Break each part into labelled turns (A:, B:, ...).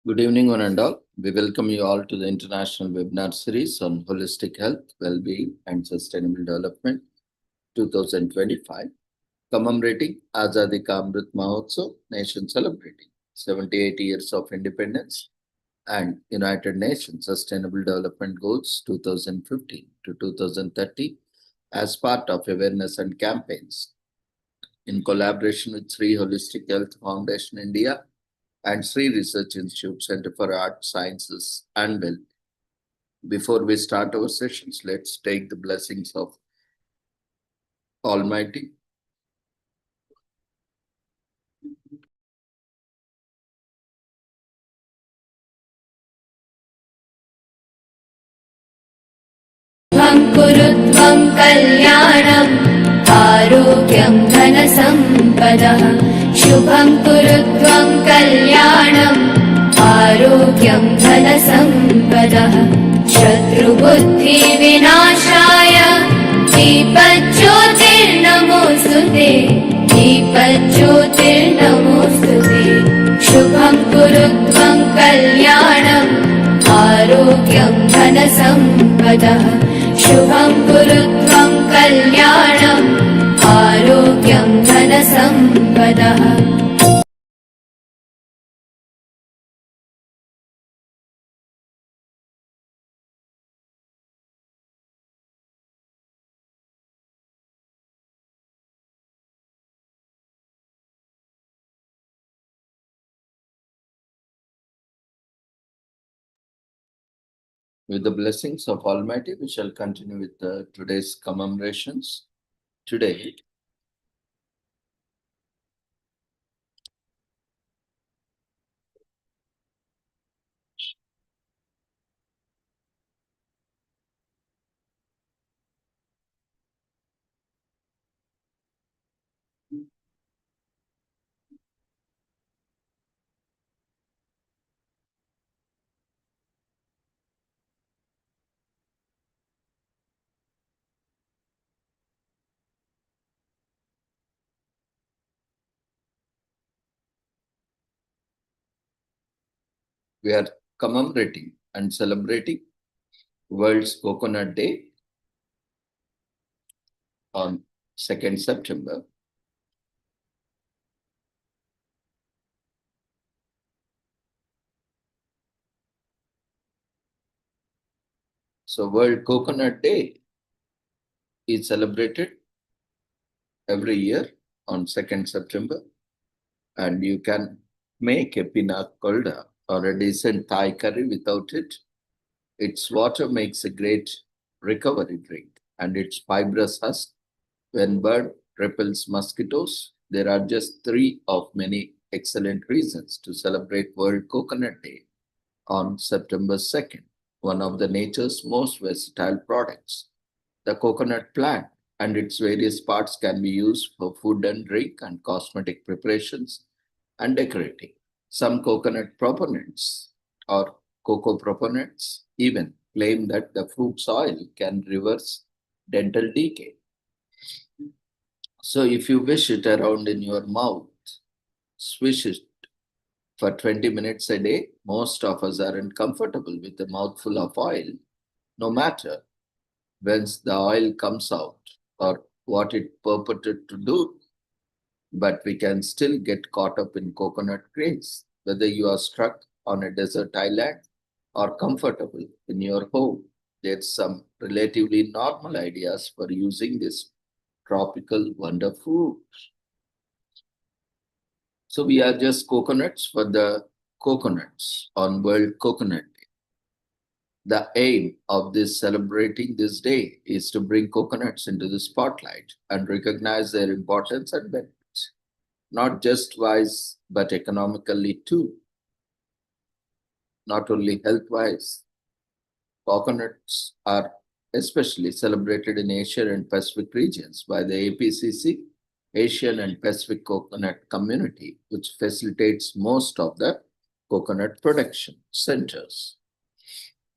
A: Good evening, one and all. We welcome you all to the international webinar series on holistic health, well-being, and sustainable development 2025, commemorating Azadi Ka Amrit Mahotsav, nation celebrating 78 years of independence and United Nations Sustainable Development Goals 2015 to 2030 as part of awareness and campaigns in collaboration with Sri Holistic Health Foundation India and Sri Research Institute Center for Art, Sciences and Well. Before we start our sessions, let's take the blessings of Almighty.
B: कुरुत्वं कल्याणम् आरोग्यं धनसम्पदः शुभं कुरुत्वं कल्याणम् आरोग्यं धनसम्पदः शत्रुबुद्धिविनाशाय दीपज्योतिर्नमोऽस्तुते दीपज्योतिर्नमोऽस्तुते शुभं कुरुत्वं कल्याणम् आरोग्यं धनसम्पदः शुभं कुरुत्वं कल्याणम् आरोग्यं धनसम्पदः
A: With the blessings of Almighty, we shall continue with today's commemorations. Today, we are commemorating and celebrating World's Coconut Day on 2nd September. So World Coconut Day is celebrated every year on 2nd September, and you can make a pina colada or a decent Thai curry without it. Its water makes a great recovery drink, and its fibrous husk, when burned, repels mosquitoes. There are just three of many excellent reasons to celebrate World Coconut Day on September 2nd, one of the nature's most versatile products. The coconut plant and its various parts can be used for food and drink and cosmetic preparations and decorating. Some coconut proponents or cocoa proponents even claim that the fruit's oil can reverse dental decay. So if you wish it around in your mouth, swish it for 20 minutes a day. Most of us aren't comfortable with a mouthful of oil, no matter whence the oil comes out or what it purported to do. But we can still get caught up in coconut craze, whether you are stuck on a desert island or comfortable in your home. There's some relatively normal ideas for using this tropical wonder fruit. So we are just coconuts for the coconuts on World Coconut Day. The aim of this celebrating this day is to bring coconuts into the spotlight and recognize their importance and benefits, not just wise, but economically too. Not only health-wise, coconuts are especially celebrated in Asia and Pacific regions by the APCC, Asian and Pacific Coconut Community, which facilitates most of the coconut production centers.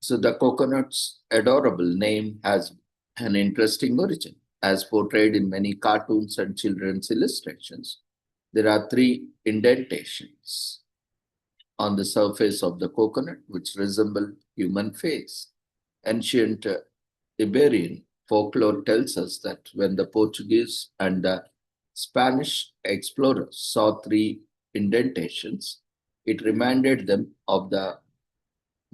A: So the coconut's adorable name has an interesting origin. As portrayed in many cartoons and children's illustrations, there are three indentations on the surface of the coconut, which resemble human face. Ancient Iberian folklore tells us that when the Portuguese and the Spanish explorers saw three indentations, it reminded them of the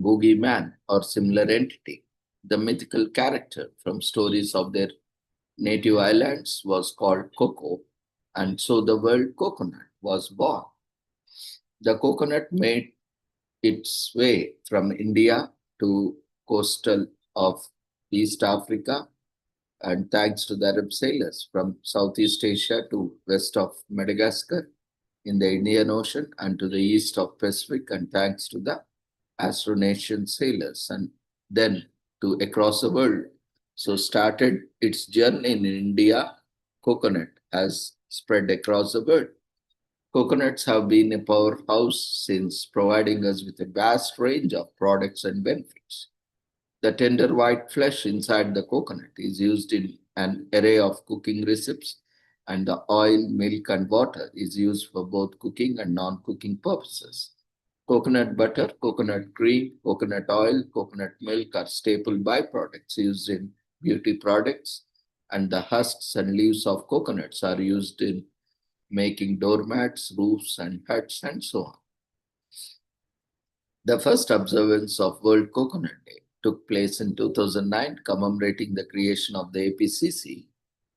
A: boogeyman or similar entity. The mythical character from stories of their native islands was called Coco, and so the word coconut was born. The coconut made its way from India to coastal of East Africa, and thanks to the Arab sailors from Southeast Asia to west of Madagascar in the Indian Ocean and to the east of Pacific, and thanks to the Austronesian sailors and then to across the world. So started its journey in India, coconut has spread across the world. Coconuts have been a powerhouse since providing us with a vast range of products and benefits. The tender white flesh inside the coconut is used in an array of cooking recipes, and the oil, milk, and water is used for both cooking and non-cooking purposes. Coconut butter, coconut cream, coconut oil, coconut milk are staple byproducts used in beauty products, and the husks and leaves of coconuts are used in making doormats, roofs, and huts, and so on. The first observance of World Coconut Day took place in 2009, commemorating the creation of the APCC.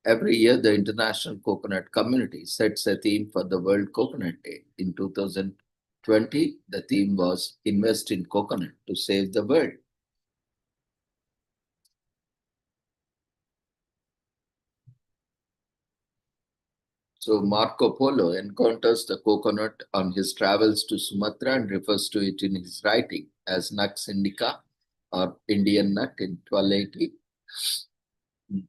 A: Every year, the international coconut community sets a theme for the World Coconut Day. In 2020, the theme was Invest in Coconut to Save the World. So Marco Polo encounters the coconut on his travels to Sumatra and refers to it in his writing as Nux indica or Indian nut in 1280.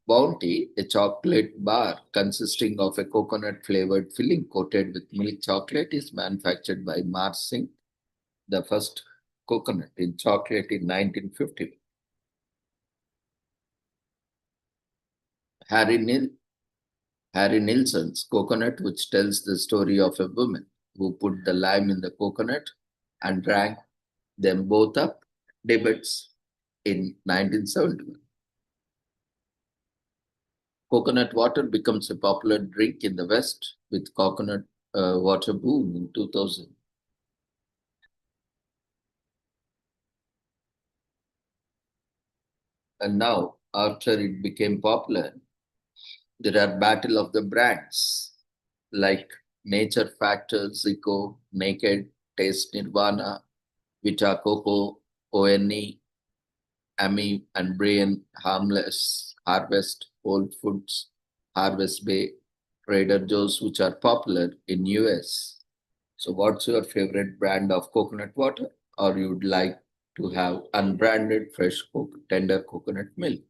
A: Bounty, a chocolate bar consisting of a coconut flavored filling coated with milk chocolate, is manufactured by Mars Singh, the first coconut in chocolate in 1950. Harry Nilsson's Coconut, which tells the story of a woman who put the lime in the coconut and drank them both up, debates in 1971. Coconut water becomes a popular drink in the West with coconut water boom in 2000. And now, after it became popular, there are battle of the brands like Nature Factor, Zico, Naked, Taste Nirvana, Vita Coco, ONE, Ami and Brian, Harmless, Harvest, Whole Foods, Harvest Bay, Trader Joe's, which are popular in US. So what's your favorite brand of coconut water? Or you'd like to have unbranded fresh tender coconut milk?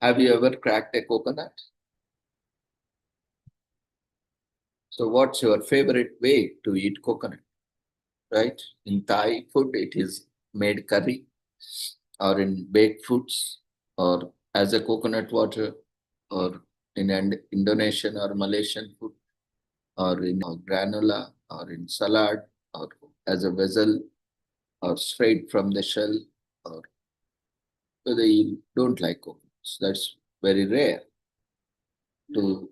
A: Have you ever cracked a coconut? So what's your favorite way to eat coconut? Right? In Thai food, it is made curry, or in baked foods, or as a coconut water, or in an Indonesian or Malaysian food, or in a granola, or in salad, or as a vessel, or straight from the shell, or whether you don't like coconuts. That's very rare to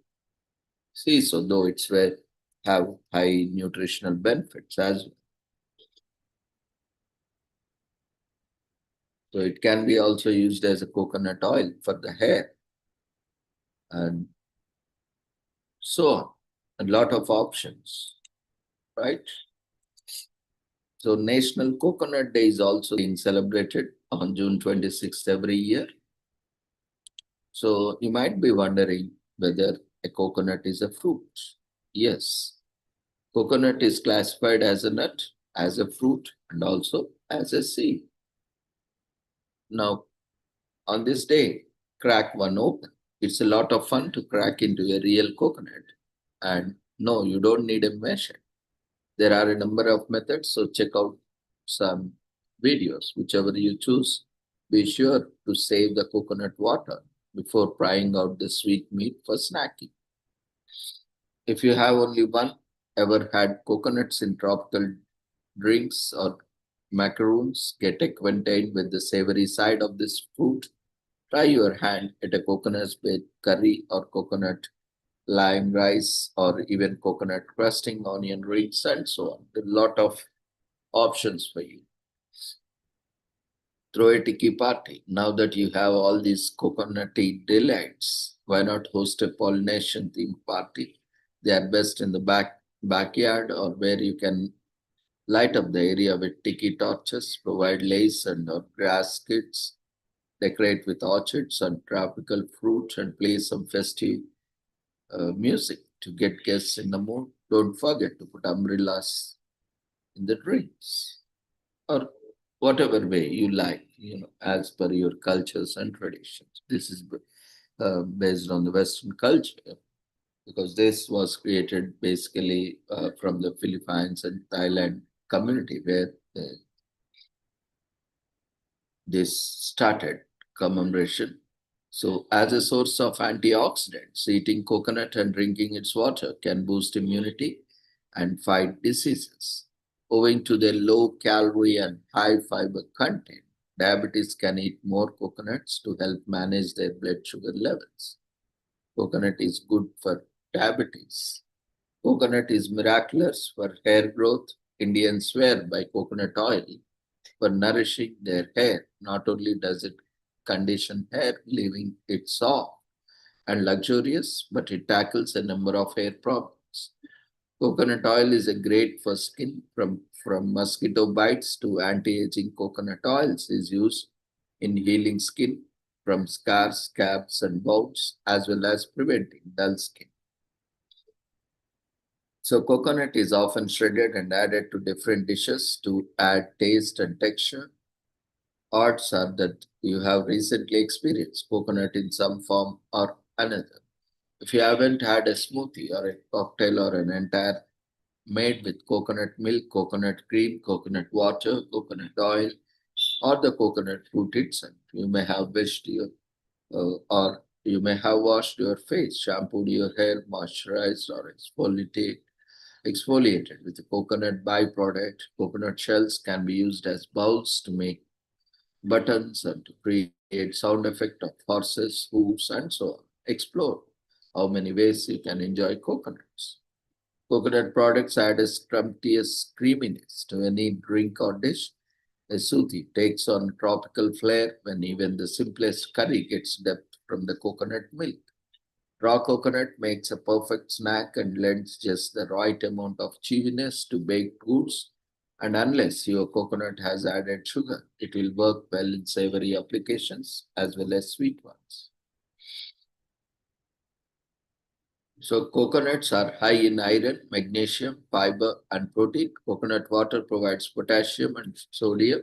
A: see. So though it's where have high nutritional benefits as well. So it can be also used as a coconut oil for the hair and so on. A lot of options, right? So National Coconut Day is also being celebrated on June 26th every year. So you might be wondering whether a coconut is a fruit. Yes, coconut is classified as a nut, as a fruit, and also as a seed. Now, on this day, crack one open. It's a lot of fun to crack into a real coconut. And no, you don't need a measure. There are a number of methods, so check out some videos, whichever you choose. Be sure to save the coconut water before prying out the sweet meat for snacking. If you have only one, ever had coconuts in tropical drinks or macaroons get acquainted with the savory side of this fruit, try your hand at a coconut-based curry or coconut lime rice or even coconut crusting onion rings and so on. There are a lot of options for you. Throw a tiki party. Now that you have all these coconutty delights, why not host a pollination themed party? They are best in the backyard or where you can light up the area with tiki torches, provide lace and or grass kits, decorate with orchids and tropical fruit, and play some festive music to get guests in the mood. Don't forget to put umbrellas in the drinks or whatever way you like, as per your cultures and traditions. This is based on the Western culture because this was created basically from the Philippines and Thailand community where this started commemoration. So, as a source of antioxidants, eating coconut and drinking its water can boost immunity and fight diseases. Owing to their low calorie and high fiber content, diabetes can eat more coconuts to help manage their blood sugar levels. Coconut is good for diabetes. Coconut is miraculous for hair growth. Indians swear by coconut oil for nourishing their hair. Not only does it condition hair, leaving it soft and luxurious, but it tackles a number of hair problems. Coconut oil is a great for skin from mosquito bites to anti-aging coconut oils is used in healing skin from scars, scabs, and boils, as well as preventing dull skin. So coconut is often shredded and added to different dishes to add taste and texture. Odds are that you have recently experienced coconut in some form or another. If you haven't had a smoothie or a cocktail or an entire made with coconut milk, coconut cream, coconut water, coconut oil, or the coconut fruit itself, you may have wished your or you may have washed your face, shampooed your hair, moisturized or exfoliated with a coconut byproduct. Coconut shells can be used as bowls to make buttons and to create sound effect of horses, hooves, and so on. Explore how many ways you can enjoy coconuts. Coconut products add a scrumptious creaminess to any drink or dish. A suthi takes on tropical flair when even the simplest curry gets depth from the coconut milk. Raw coconut makes a perfect snack and lends just the right amount of chewiness to baked goods. And unless your coconut has added sugar, it will work well in savory applications as well as sweet ones. So coconuts are high in iron, magnesium, fiber, and protein. Coconut water provides potassium and sodium.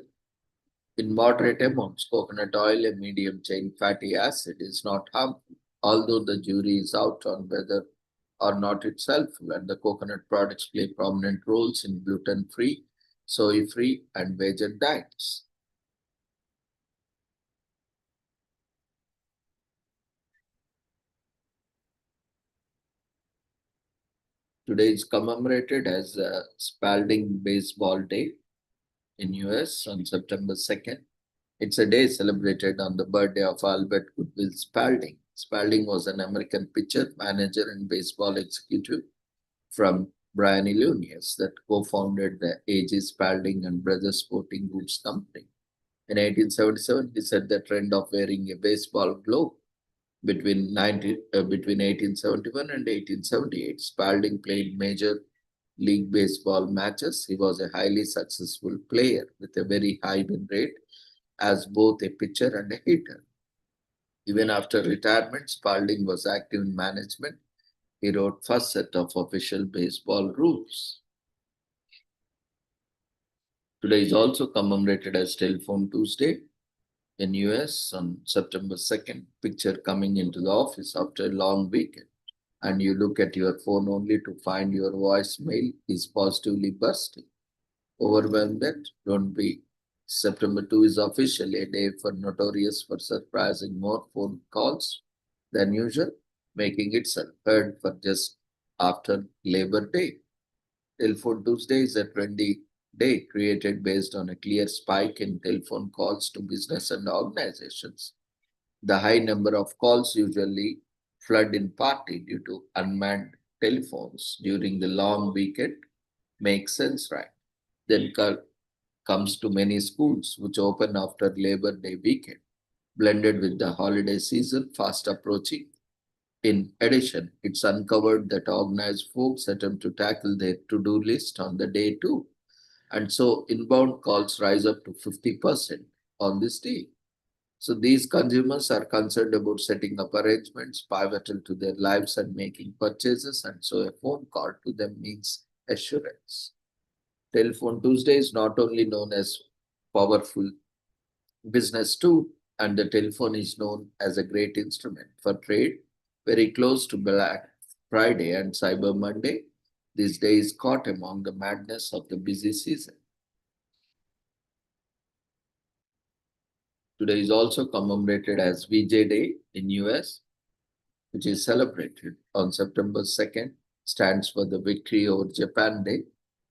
A: In moderate amounts, coconut oil, a medium chain fatty acid, is not harmful, although the jury is out on whether or not it's helpful, and the coconut products play prominent roles in gluten-free, soy-free, and vegan diets. Today is commemorated as Spalding Baseball Day in US on September 2nd. It's a day celebrated on the birthday of Albert Goodwill Spalding. Spalding was an American pitcher, manager, and baseball executive from Bryan, Illinois, that co-founded the A.J. Spalding and Brothers Sporting Goods Company. In 1877, he set the trend of wearing a baseball glove. Between 1871 and 1878, Spalding played Major League Baseball matches. He was a highly successful player with a very high win rate as both a pitcher and a hitter. Even after retirement, Spalding was active in management. He wrote first set of official baseball rules. Today is also commemorated as Telephone Tuesday in US on September 2nd. Picture coming into the office after a long weekend and you look at your phone only to find your voicemail is positively bursting. Overwhelmed? Don't be. September 2 is officially a day for notorious for surprising more phone calls than usual, making itself heard for just after Labor Day. Telephone Tuesday is a trendy day created based on a clear spike in telephone calls to business and organizations. The high number of calls usually flood in party due to unmanned telephones during the long weekend makes sense, right? Then comes to many schools which open after Labor Day weekend, blended with the holiday season fast approaching. In addition, it's uncovered that organized folks attempt to tackle their to-do list on the day too. And so inbound calls rise up to 50% on this day. So these consumers are concerned about setting up arrangements pivotal to their lives and making purchases, and so a phone call to them means assurance. Telephone Tuesday is not only known as powerful business tool, and the telephone is known as a great instrument for trade, very close to Black Friday and Cyber Monday. This day is caught among the madness of the busy season. Today is also commemorated as VJ Day in US, which is celebrated on September 2nd, stands for the victory over Japan Day,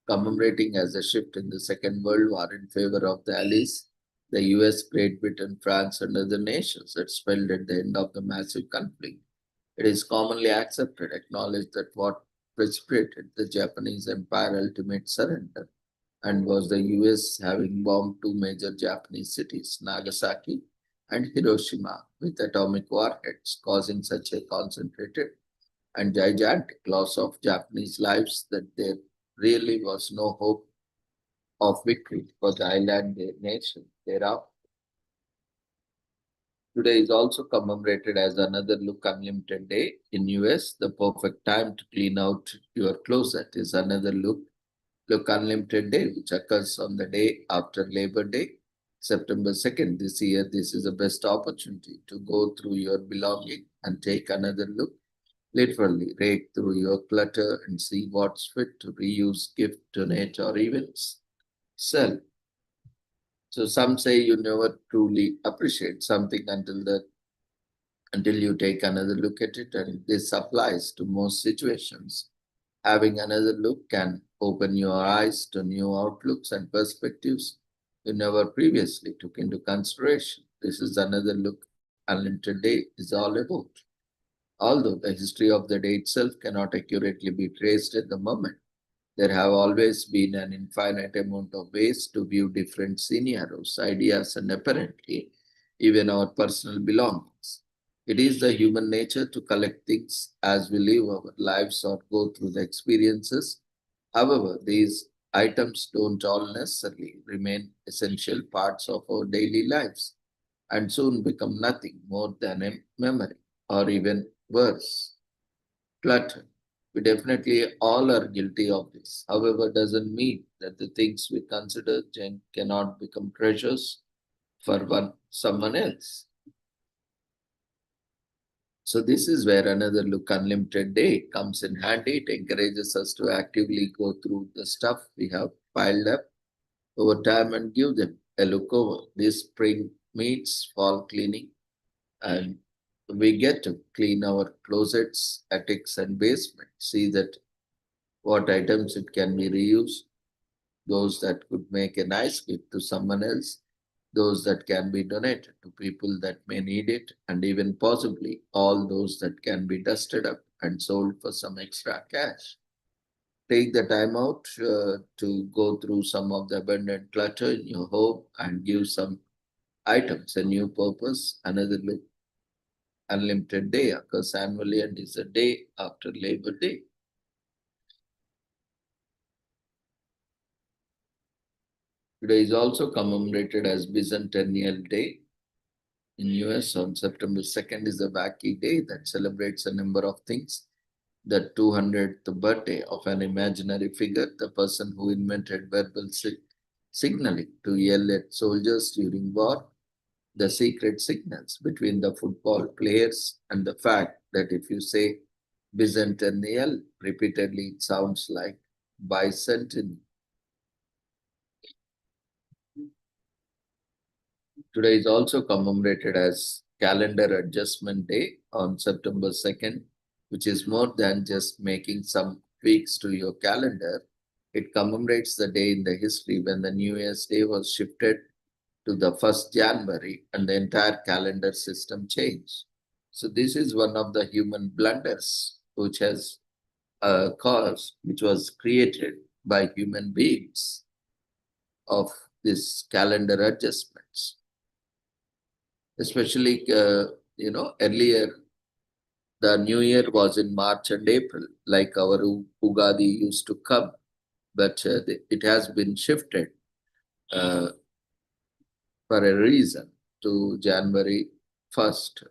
A: commemorating as a shift in the Second World War in favor of the Allies, the US, Great Britain, France, and other nations that spelled at the end of the massive conflict. It is commonly accepted, acknowledged that what precipitated the Japanese Empire ultimate surrender and was the US having bombed two major Japanese cities, Nagasaki and Hiroshima, with atomic warheads, causing such a concentrated and gigantic loss of Japanese lives that there really was no hope of victory for the island nation thereafter. Today is also commemorated as another Look Unlimited Day in US. The perfect time to clean out your closet is another Look Unlimited Day, which occurs on the day after Labor Day, September 2nd this year. This is the best opportunity to go through your belonging and take another look. Literally rake through your clutter and see what's fit to reuse, gift, donate, or even sell. So some say you never truly appreciate something until you take another look at it, and this applies to most situations. Having another look can open your eyes to new outlooks and perspectives you never previously took into consideration. This is another look Unlimited Day is all about. Although the history of the day itself cannot accurately be traced at the moment, there have always been an infinite amount of ways to view different scenarios, ideas, and apparently even our personal belongings. It is the human nature to collect things as we live our lives or go through the experiences. However, these items don't all necessarily remain essential parts of our daily lives and soon become nothing more than a memory, or even worse, clutter. We definitely all are guilty of this. However, doesn't mean that the things we consider junk cannot become treasures for someone else. So this is where another Look Unlimited Day comes in handy. It encourages us to actively go through the stuff we have piled up over time and give them a look over. This spring meets fall cleaning, and we get to clean our closets, attics, and basement. See that what items it can be reused, those that could make a nice gift to someone else, those that can be donated to people that may need it, and even possibly all those that can be dusted up and sold for some extra cash. Take the time out to go through some of the abundant clutter in your home and give some items a new purpose. Another Look Unlimited Day occurs annually and is a day after Labor Day. Today is also commemorated as Bicentennial Day in US on September 2nd is a wacky day that celebrates a number of things. The 200th birthday of an imaginary figure, the person who invented verbal signaling to yell at soldiers during war, the secret signals between the football players, and the fact that if you say Bicentennial repeatedly, it sounds like bicentennial. Today is also commemorated as Calendar Adjustment Day on September 2nd, which is more than just making some tweaks to your calendar. It commemorates the day in the history when the New Year's Day was shifted to the 1st January and the entire calendar system changed. So this is one of the human blunders which has caused, which was created by human beings of this calendar adjustments. Especially, earlier the New Year was in March and April, like our Ugadi used to come, but it has been shifted uh, for a reason to January 1st.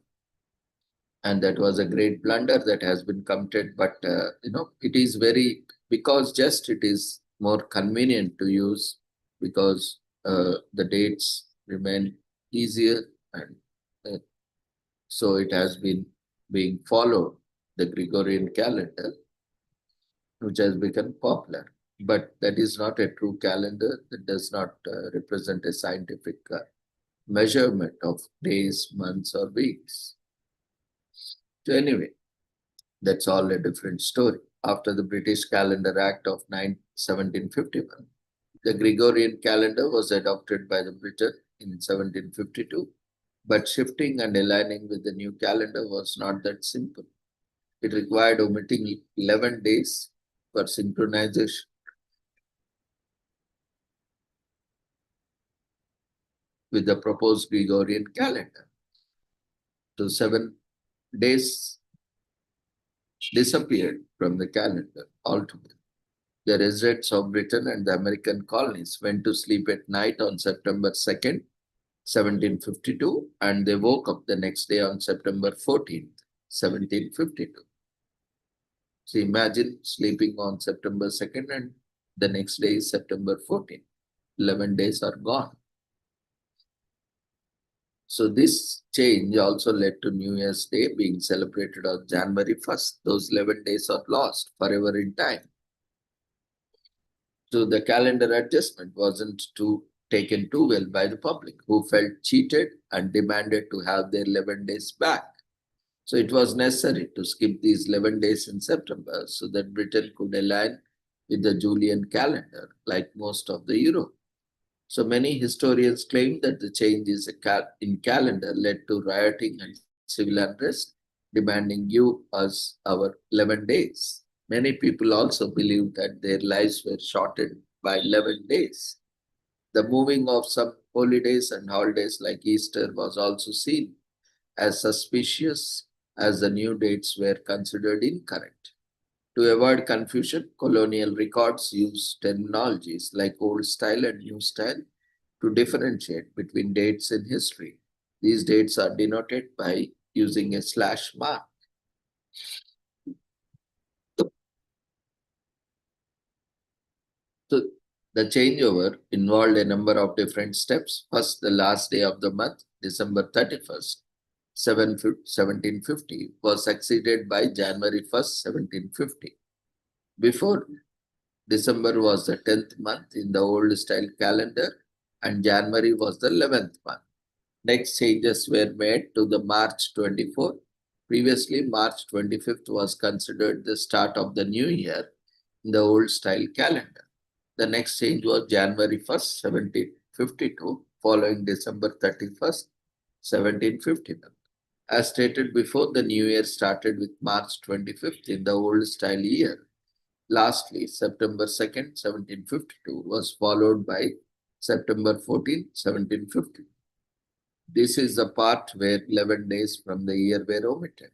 A: And that was a great blunder that has been committed, but it is very, because just it is more convenient to use, because the dates remain easier, and uh, so it has been being followed, the Gregorian calendar, which has become popular. But that is not a true calendar. That does not represent a scientific measurement of days, months, or weeks. So anyway, that's all a different story. After the British Calendar Act of 1751, the Gregorian calendar was adopted by the Britain in 1752. But shifting and aligning with the new calendar was not that simple. It required omitting 11 days for synchronization with the proposed Gregorian calendar. So 7 days disappeared from the calendar altogether. The residents of Britain and the American colonies went to sleep at night on September 2nd, 1752, and they woke up the next day on September 14th, 1752. So imagine sleeping on September 2nd and the next day is September 14th. 11 days are gone. So this change also led to New Year's Day being celebrated on January 1st. Those 11 days are lost forever in time. So the calendar adjustment wasn't taken too well by the public, who felt cheated and demanded to have their 11 days back. So it was necessary to skip these 11 days in September so that Britain could align with the Julian calendar, like most of the Europe. So many historians claim that the change in calendar led to rioting and civil unrest, demanding give us our 11 days. Many people also believe that their lives were shortened by 11 days. The moving of some holidays and holidays like Easter was also seen as suspicious, as the new dates were considered incorrect. To avoid confusion, colonial records use terminologies like Old Style and New Style to differentiate between dates in history. These dates are denoted by using a slash mark. So the changeover involved a number of different steps. First, the last day of the month, December 31st, 1750, was succeeded by January 1st, 1750. Before, December was the 10th month in the old style calendar and January was the 11th month. Next changes were made to the March 24. Previously, March 25th was considered the start of the new year in the old style calendar. The next change was January 1st, 1752, following December 31st, 1751. As stated before, the new year started with March 25th in the old style year. Lastly, September 2nd, 1752 was followed by September 14th, 1750. This is the part where 11 days from the year were omitted.